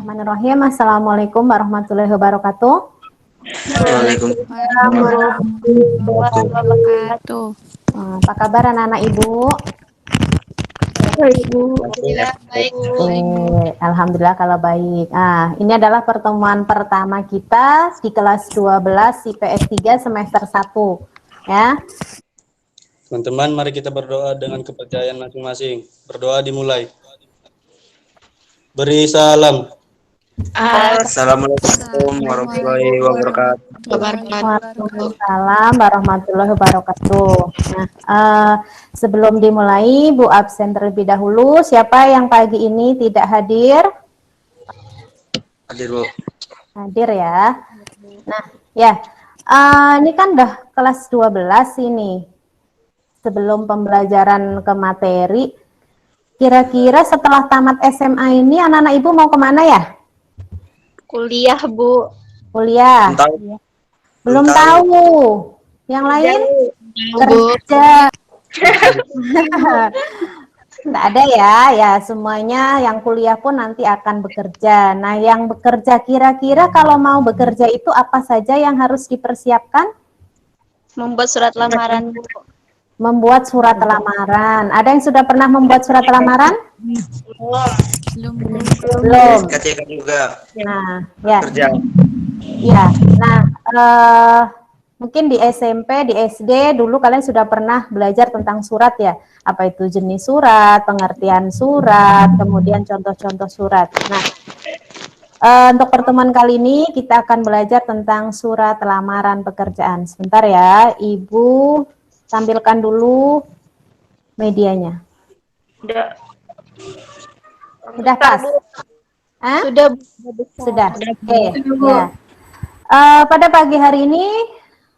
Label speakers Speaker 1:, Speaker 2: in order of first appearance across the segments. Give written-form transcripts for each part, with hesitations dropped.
Speaker 1: Bismillahirrahmanirrahim. Assalamualaikum warahmatullahi wabarakatuh.
Speaker 2: Waalaikumsalam warahmatullahi wabarakatuh.
Speaker 1: Apa kabar anak-anak Ibu?
Speaker 3: Baik, Bu.
Speaker 2: Alhamdulillah baik.
Speaker 1: Alhamdulillah kalau baik. Ini adalah pertemuan pertama kita di kelas 12 IPS 3 semester 1. Ya.
Speaker 4: Teman-teman, mari kita berdoa dengan kepercayaan masing-masing. Berdoa dimulai. Beri salam.
Speaker 2: Assalamualaikum warahmatullahi wabarakatuh.
Speaker 1: Waalaikumsalam warahmatullahi wabarakatuh. Nah, sebelum dimulai, Bu absen terlebih dahulu. Siapa yang pagi ini tidak hadir?
Speaker 4: Hadir, Bu.
Speaker 1: Hadir ya. Nah, ya. Ini kan udah kelas 12 ini. Sebelum pembelajaran ke materi, kira-kira setelah tamat SMA ini anak-anak Ibu mau kemana ya?
Speaker 3: Kuliah, Bu.
Speaker 1: Kuliah. Belum tahu. Yang lain? Kerja. Nggak ada ya. Ya, semuanya yang kuliah pun nanti akan bekerja. Nah, yang bekerja kira-kira kalau mau bekerja itu apa saja yang harus dipersiapkan?
Speaker 3: Membuat surat lamaran, Bu.
Speaker 1: Membuat surat lamaran. Ada yang sudah pernah membuat surat lamaran? Belum.
Speaker 2: KTK juga.
Speaker 1: Nah, ya.
Speaker 2: Kerja.
Speaker 1: Ya. Nah, mungkin di SMP, di SD dulu kalian sudah pernah belajar tentang surat ya. Apa itu jenis surat, pengertian surat, kemudian contoh-contoh surat. Nah, untuk pertemuan kali ini kita akan belajar tentang surat lamaran pekerjaan. Sebentar ya, Ibu tampilkan dulu medianya. Sudah pas? Sudah. Oke. Ya. Pada pagi hari ini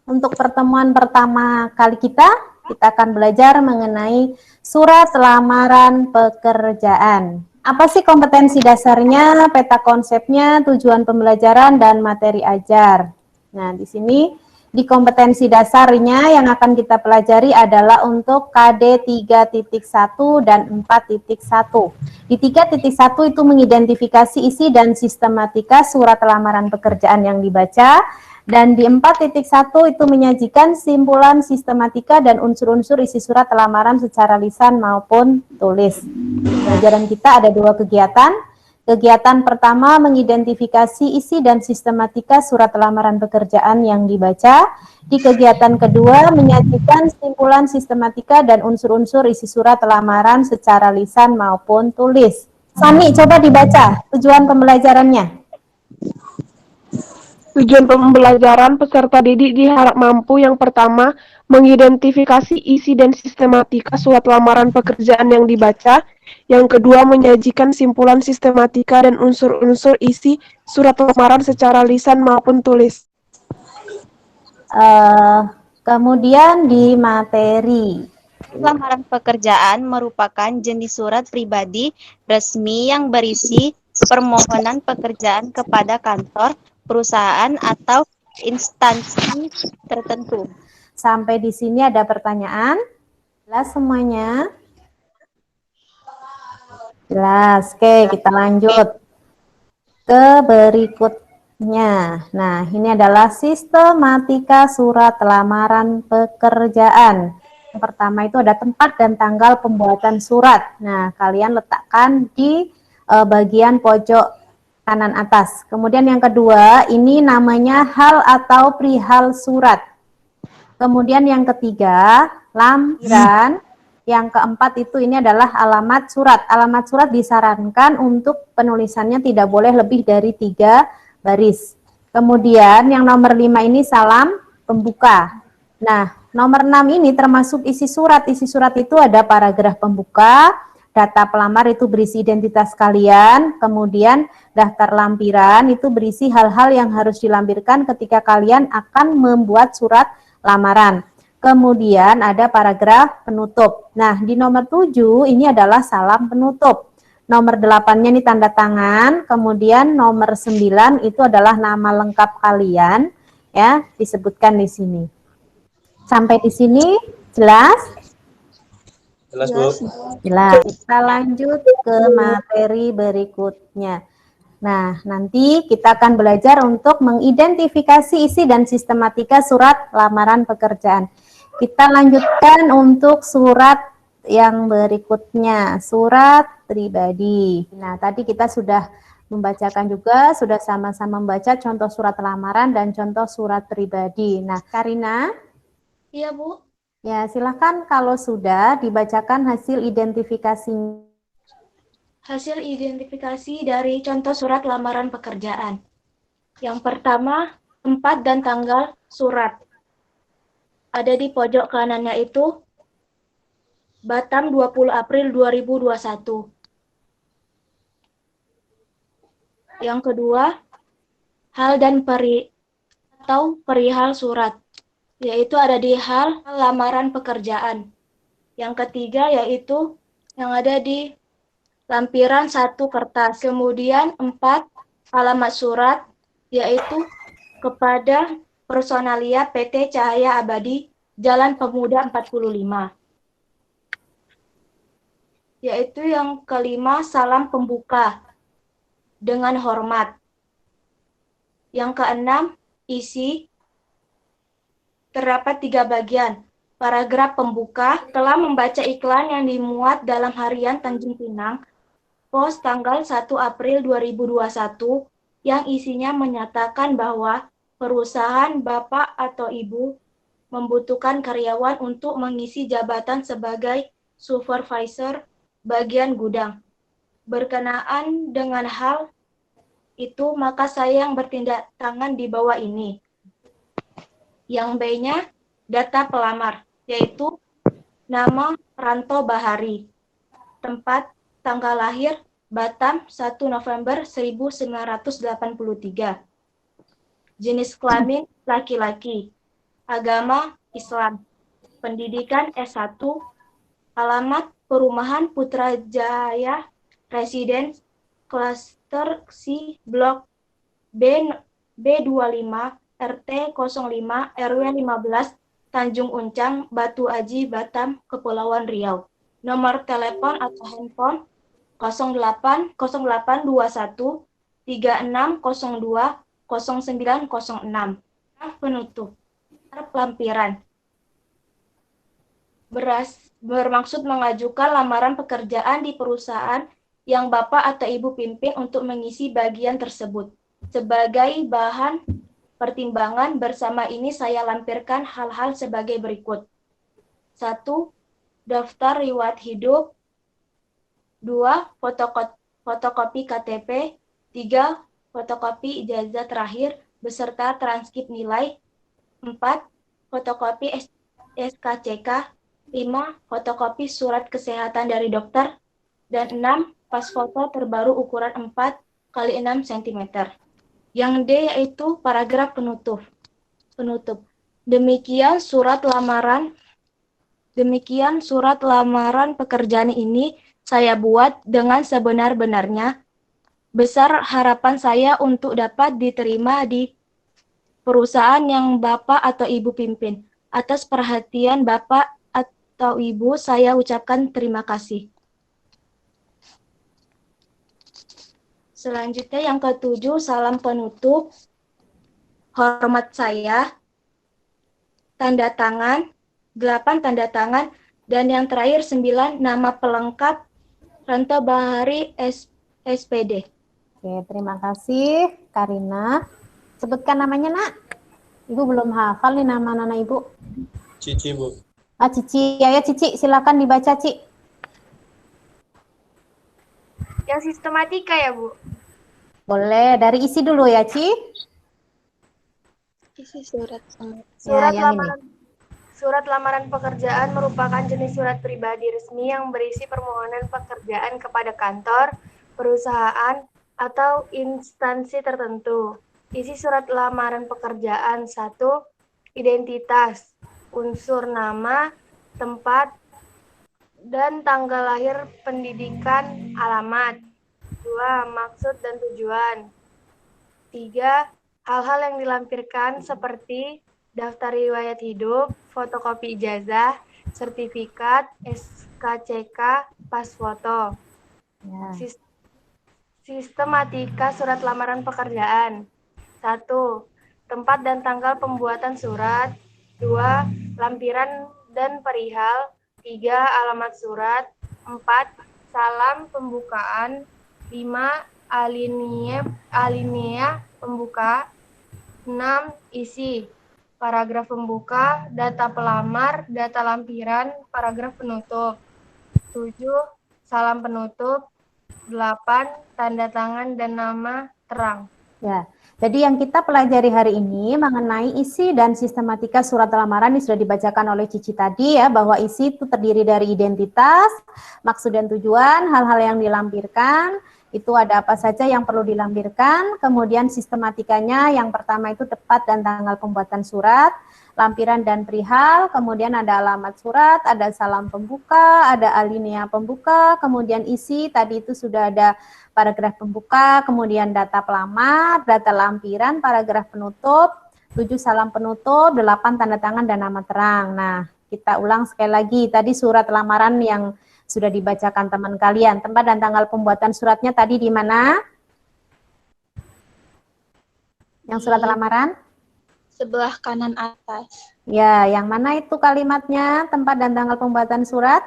Speaker 1: untuk pertemuan pertama kali kita akan belajar mengenai surat lamaran pekerjaan. Apa sih kompetensi dasarnya, peta konsepnya, tujuan pembelajaran dan materi ajar. Nah, di sini di kompetensi dasarnya yang akan kita pelajari adalah untuk KD 3.1 dan 4.1. Di 3.1 itu mengidentifikasi isi dan sistematika surat lamaran pekerjaan yang dibaca, dan di 4.1 itu menyajikan simpulan sistematika dan unsur-unsur isi surat lamaran secara lisan maupun tulis. Pelajaran kita ada dua kegiatan. Kegiatan pertama mengidentifikasi isi dan sistematika surat lamaran pekerjaan yang dibaca. Di kegiatan kedua menyajikan simpulan sistematika dan unsur-unsur isi surat lamaran secara lisan maupun tulis. Sani, coba dibaca tujuan pembelajarannya.
Speaker 5: Tujuan pembelajaran peserta didik diharap mampu yang pertama, mengidentifikasi isi dan sistematika surat lamaran pekerjaan yang dibaca. Yang kedua, menyajikan simpulan sistematika dan unsur-unsur isi surat lamaran secara lisan maupun tulis.
Speaker 1: Kemudian di materi.
Speaker 3: Lamaran pekerjaan merupakan jenis surat pribadi resmi yang berisi permohonan pekerjaan kepada kantor, perusahaan, atau instansi tertentu.
Speaker 1: Sampai di sini ada pertanyaan? Jelas semuanya? Jelas. Oke, kita lanjut ke berikutnya. Nah, ini adalah sistematika surat lamaran pekerjaan. Yang pertama itu ada tempat dan tanggal pembuatan surat. Nah, kalian letakkan di bagian pojok kanan atas. Kemudian yang kedua, ini namanya hal atau perihal surat. Kemudian yang ketiga, lampiran. Yang keempat itu ini adalah alamat surat. Alamat surat disarankan untuk penulisannya tidak boleh lebih dari 3 baris. Kemudian yang nomor 5 ini salam pembuka. Nah, nomor 6 ini termasuk isi surat. Isi surat itu ada paragraf pembuka, data pelamar itu berisi identitas kalian, kemudian daftar lampiran itu berisi hal-hal yang harus dilampirkan ketika kalian akan membuat surat lamaran. Kemudian ada paragraf penutup. Nah, di nomor 7 ini adalah salam penutup. Nomor 8-nya ini tanda tangan, kemudian nomor 9 itu adalah nama lengkap kalian, ya, disebutkan di sini. Sampai di sini jelas?
Speaker 4: Jelas, Bu.
Speaker 1: Jelas. Kita lanjut ke materi berikutnya. Nah, nanti kita akan belajar untuk mengidentifikasi isi dan sistematika surat lamaran pekerjaan. Kita lanjutkan untuk surat yang berikutnya, surat pribadi. Nah, tadi kita sudah membacakan juga, sudah sama-sama membaca contoh surat lamaran dan contoh surat pribadi. Nah, Karina?
Speaker 6: Iya, Bu.
Speaker 1: Ya, silakan kalau sudah dibacakan hasil identifikasinya.
Speaker 6: Hasil identifikasi dari contoh surat lamaran pekerjaan. Yang pertama, tempat dan tanggal surat. Ada di pojok kanannya itu Batam 20 April 2021. Yang kedua, hal dan perihal surat, yaitu ada di hal lamaran pekerjaan. Yang ketiga yaitu yang ada di lampiran 1 kertas. Kemudian 4, alamat surat, yaitu kepada Personalia PT Cahaya Abadi, Jalan Pemuda 45. Yaitu yang kelima, salam pembuka dengan hormat. Yang keenam, isi. Terdapat 3 bagian. Paragraf pembuka, telah membaca iklan yang dimuat dalam harian Tanjung Pinang, Pos tanggal 1 April 2021, yang isinya menyatakan bahwa perusahaan Bapak atau Ibu membutuhkan karyawan untuk mengisi jabatan sebagai supervisor bagian gudang. Berkenaan dengan hal itu, maka saya yang bertindak tangan di bawah ini. Yang B-nya, data pelamar, yaitu nama Ranto Bahari, tempat tanggal lahir Batam 1 November 1983. Jenis kelamin laki-laki. Agama Islam. Pendidikan S1. Alamat Perumahan Putrajaya Residence Cluster C Blok B25 RT 05 RW 15 Tanjung Uncang Batu Aji Batam Kepulauan Riau. Nomor telepon atau handphone 08 0821 3602 0906. Penutup. Lampiran. Bermaksud mengajukan lamaran pekerjaan di perusahaan yang Bapak atau Ibu pimpin untuk mengisi bagian tersebut. Sebagai bahan pertimbangan bersama ini saya lampirkan hal-hal sebagai berikut. 1. Daftar riwayat hidup. 2. Fotokopi KTP. 3. Fotokopi ijazah terakhir beserta transkrip nilai. 4. Fotokopi SKCK. 5. Fotokopi surat kesehatan dari dokter. Dan 6. Pas foto terbaru ukuran 4 x 6 cm. Yang D yaitu paragraf penutup. Demikian surat lamaran pekerjaan ini saya buat dengan sebenar-benarnya. Besar harapan saya untuk dapat diterima di perusahaan yang Bapak atau Ibu pimpin. Atas perhatian Bapak atau Ibu, saya ucapkan terima kasih. Selanjutnya yang ke-7, salam penutup. Hormat saya. Tanda tangan. 8 tanda tangan. Dan yang terakhir 9 nama pelengkap Ranto Bahari SPD.
Speaker 1: Oke, terima kasih Karina. Sebutkan namanya, Nak. Ibu belum hafal nih nama anak Ibu.
Speaker 4: Cici, Bu.
Speaker 1: Cici. Ya, Cici, silakan dibaca, Ci.
Speaker 6: Yang sistematika ya, Bu?
Speaker 1: Boleh, dari isi dulu ya, Ci.
Speaker 6: Isi surat.
Speaker 7: Surat lamaran pekerjaan merupakan jenis surat pribadi resmi yang berisi permohonan pekerjaan kepada kantor, perusahaan, atau instansi tertentu. Isi surat lamaran pekerjaan: 1. Identitas, unsur nama, tempat, dan tanggal lahir pendidikan, alamat. 2. Maksud dan tujuan. 3. Hal-hal yang dilampirkan seperti daftar riwayat hidup, fotokopi ijazah, sertifikat, SKCK, pas foto.
Speaker 1: Ya.
Speaker 7: Sistematika surat lamaran pekerjaan. 1. Tempat dan tanggal pembuatan surat. 2. Lampiran dan perihal. 3. Alamat surat. 4. Salam pembukaan. 5. Alinea pembuka. 6. Isi. Paragraf pembuka, data pelamar, data lampiran, paragraf penutup. 7. Salam penutup. 8. Tanda tangan dan nama terang.
Speaker 1: Ya, jadi yang kita pelajari hari ini mengenai isi dan sistematika surat lamaran ini sudah dibacakan oleh Cici tadi ya, bahwa isi itu terdiri dari identitas, maksud dan tujuan, hal-hal yang dilampirkan, itu ada apa saja yang perlu dilampirkan, kemudian sistematikanya yang pertama itu tepat dan tanggal pembuatan surat, lampiran dan perihal, kemudian ada alamat surat, ada salam pembuka, ada alinea pembuka, kemudian isi, tadi itu sudah ada paragraf pembuka, kemudian data pelamar, data lampiran, paragraf penutup, 7 salam penutup, 8 tanda tangan dan nama terang. Nah, kita ulang sekali lagi, tadi surat lamaran yang sudah dibacakan teman kalian. Tempat dan tanggal pembuatan suratnya tadi di mana? Yang surat lamaran?
Speaker 3: Sebelah kanan atas.
Speaker 1: Ya, yang mana itu kalimatnya? Tempat dan tanggal pembuatan surat?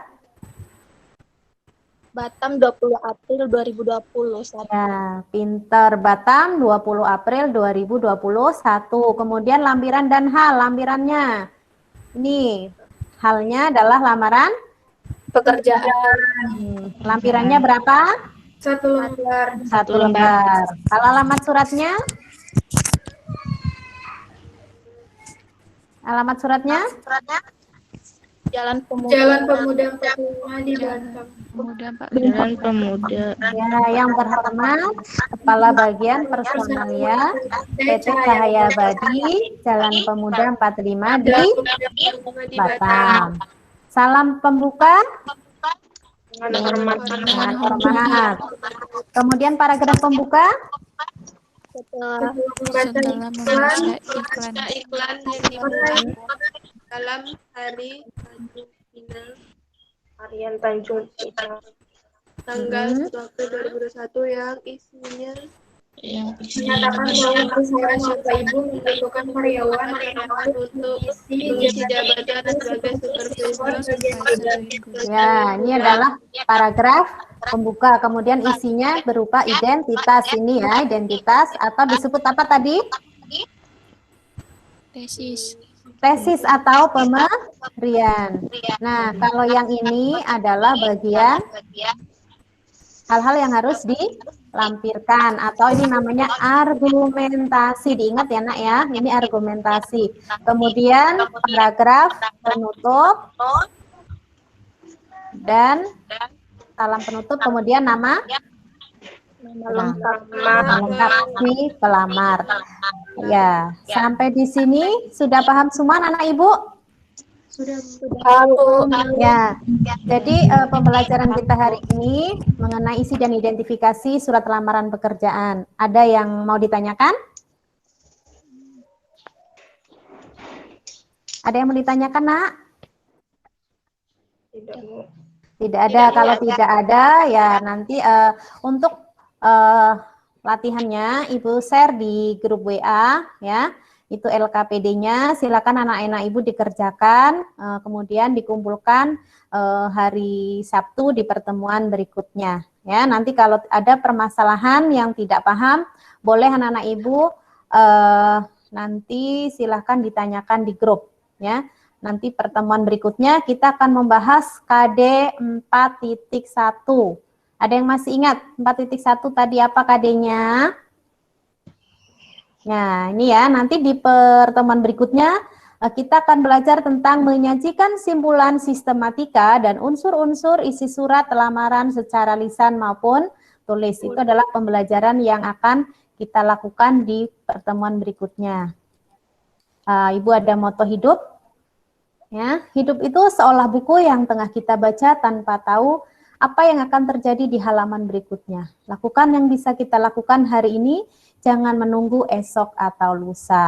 Speaker 3: Batam 20 April 2021.
Speaker 1: Ya, pinter. Batam 20 April 2021. Kemudian lampiran dan hal. Lampirannya. Ini, halnya adalah lamaran
Speaker 6: Pekerjaan.
Speaker 1: Lampirannya berapa?
Speaker 6: 1 lembar.
Speaker 1: 1 lembar. Kalau alamat suratnya? Alamat suratnya?
Speaker 3: Jalan Pemuda.
Speaker 6: Jalan Pemuda 45 di Batam.
Speaker 2: Jalan Pemuda.
Speaker 1: Ya, yang pertama, Kepala Bagian Personalia PT Cahaya Abadi, Jalan Pemuda 45 di Batam. Salam pembuka dengan hormat. Kemudian paragraf pembuka.
Speaker 3: Setelah
Speaker 2: Setelah membaca iklan
Speaker 6: yang dimulai dalam hari Tanjung Pinang,
Speaker 7: Harian Tanjung Pinang.
Speaker 6: tanggal 1 April 2021 yang isinya
Speaker 2: yang
Speaker 6: menyatakan bahwa perusahaan Bapak Ibu membutuhkan karyawan untuk mengisi jabatan sebagai supervisor.
Speaker 1: Ya, ini adalah paragraf pembuka. Kemudian isinya berupa identitas ini ya, identitas atau disebut apa tadi? Tesis atau pemberian. Nah, kalau yang ini adalah bagian hal-hal yang harus dilampirkan atau ini namanya argumentasi. Diingat ya nak ya, ini argumentasi. Kemudian paragraf penutup dan salam penutup, kemudian nama lengkap si pelamar. Ya, sampai di sini sudah paham semua anak ibu? Ya, jadi pembelajaran kita hari ini mengenai isi dan identifikasi surat lamaran pekerjaan. Ada yang mau ditanyakan? Ada yang mau ditanyakan, nak? Tidak ada. Kalau tidak ada, ya nanti untuk latihannya Ibu share di grup WA, ya. Itu LKPD-nya, silakan anak-anak Ibu dikerjakan, kemudian dikumpulkan hari Sabtu di pertemuan berikutnya. Ya, nanti kalau ada permasalahan yang tidak paham, boleh anak-anak Ibu nanti silakan ditanyakan di grup. Ya, nanti pertemuan berikutnya kita akan membahas KD 4.1. Ada yang masih ingat 4.1 tadi apa KD-nya? Nah, ini ya, nanti di pertemuan berikutnya kita akan belajar tentang menyajikan simpulan sistematika dan unsur-unsur isi surat lamaran secara lisan maupun tulis. Itu adalah pembelajaran yang akan kita lakukan di pertemuan berikutnya. Ibu ada moto hidup? Ya, hidup itu seolah buku yang tengah kita baca tanpa tahu apa yang akan terjadi di halaman berikutnya. Lakukan yang bisa kita lakukan hari ini, jangan menunggu esok atau lusa.